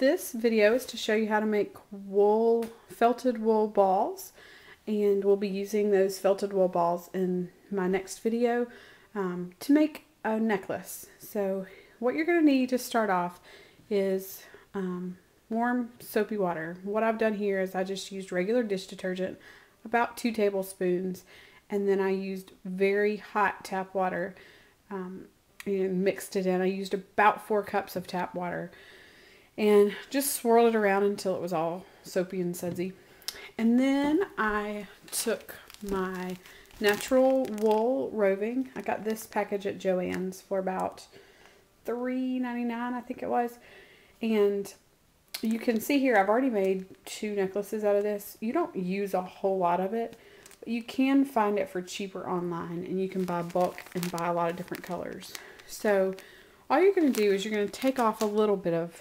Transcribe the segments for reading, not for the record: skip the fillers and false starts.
this video is to show you how to make felted wool balls, and we'll be using those felted wool balls in my next video to make a necklace. So what you're going to need to start off is warm soapy water. What I've done here is I just used regular dish detergent, about 2 tablespoons, and then I used very hot tap water and mixed it in. I used about 4 cups of tap water and just swirled it around until it was all soapy and sudsy. And then I took my natural wool roving. I got this package at Joann's for about $3.99, I think it was. And you can see here I've already made 2 necklaces out of this. You don't use a whole lot of it, but you can find it for cheaper online, and you can buy bulk and buy a lot of different colors. So all you're going to do is you're going to take off a little bit of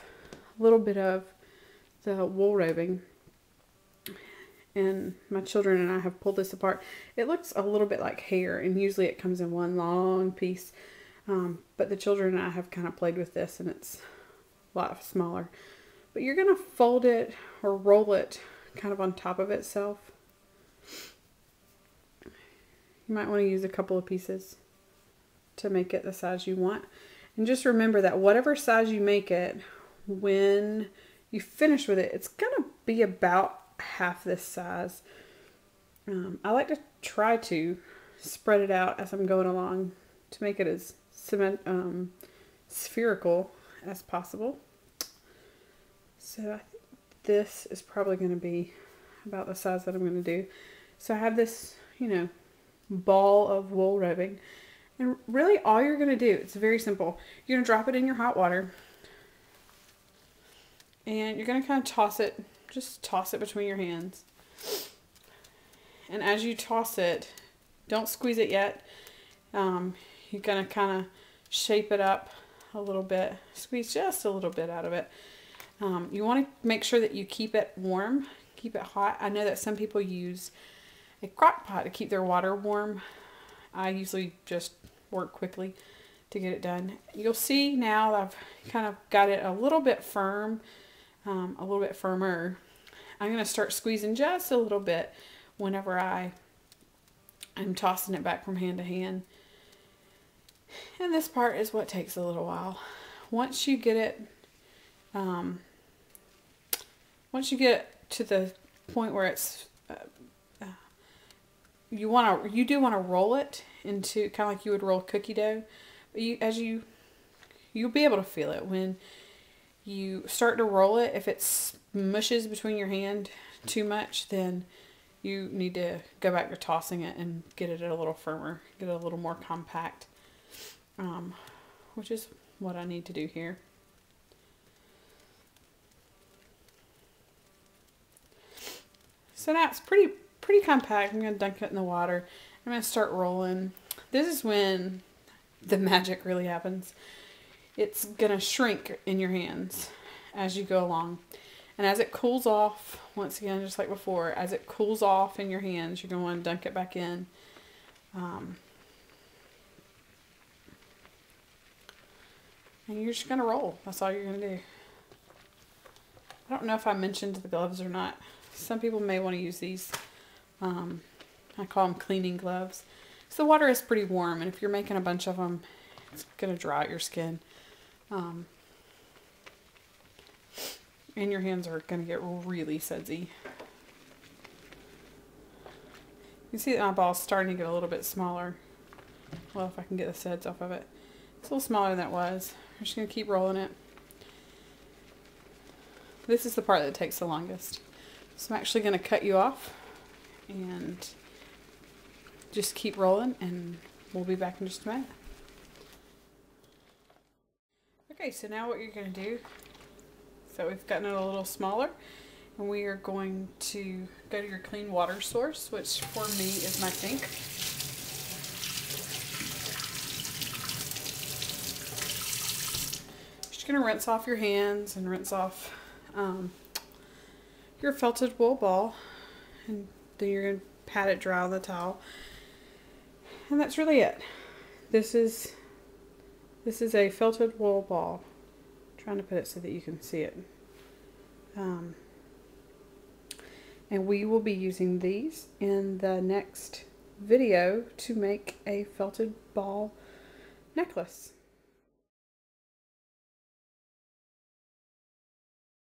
the wool roving. And my children and I have pulled this apart. It looks a little bit like hair, and usually it comes in one long piece. But the children and I have kind of played with this, and it's a lot smaller. But you're going to fold it or roll it kind of on top of itself. You might want to use a couple of pieces to make it the size you want. And just remember that whatever size you make it, when you finish with it, it's going to be about half this size. I like to try to spread it out as I'm going along to make it as spherical as possible. So I think this is probably going to be about the size that I'm going to do. So I have this, ball of wool roving. And really all you're going to do, it's very simple. You're going to drop it in your hot water. And you're going to kind of toss it, just toss it between your hands. And as you toss it, don't squeeze it yet. You're going to kind of shape it up a little bit. Squeeze just a little bit out of it. You want to make sure that you keep it warm, keep it hot. I know that some people use a crock pot to keep their water warm. I usually just work quickly to get it done. You'll see now that I've kind of got it a little bit firm, a little bit firmer. I'm going to start squeezing just a little bit whenever I'm tossing it back from hand to hand. And this part is what takes a little while. Once you get it to the point where it's, you do want to roll it into kind of like you would roll cookie dough. But you'll be able to feel it when you start to roll it. If it mushes between your hand too much, then you need to go back to tossing it and get it a little firmer, get it a little more compact, which is what I need to do here. So now it's pretty compact. I'm going to dunk it in the water. I'm going to start rolling. This is when the magic really happens. It's going to shrink in your hands as you go along. And as it cools off, once again, just like before, as it cools off in your hands, you're going to want to dunk it back in. And you're just going to roll. That's all you're going to do. I don't know if I mentioned the gloves or not. Some people may want to use these. I call them cleaning gloves. So the water is pretty warm, and if you're making a bunch of them, it's going to dry out your skin. And your hands are going to get really sudsy. You can see that my ball's starting to get a little bit smaller. Well, if I can get the suds off of it. It's a little smaller than it was. I'm just going to keep rolling it. This is the part that takes the longest. So I'm actually going to cut you off and just keep rolling, and we'll be back in just a minute. Okay, so now what you're going to do, so we've gotten it a little smaller, and we are going to go to your clean water source, which for me is my sink. Just going to rinse off your hands and rinse off your felted wool ball, and then you're going to pat it dry on the towel, and that's really it. This is a felted wool ball. I'm trying to put it so that you can see it. And we will be using these in the next video to make a felted ball necklace.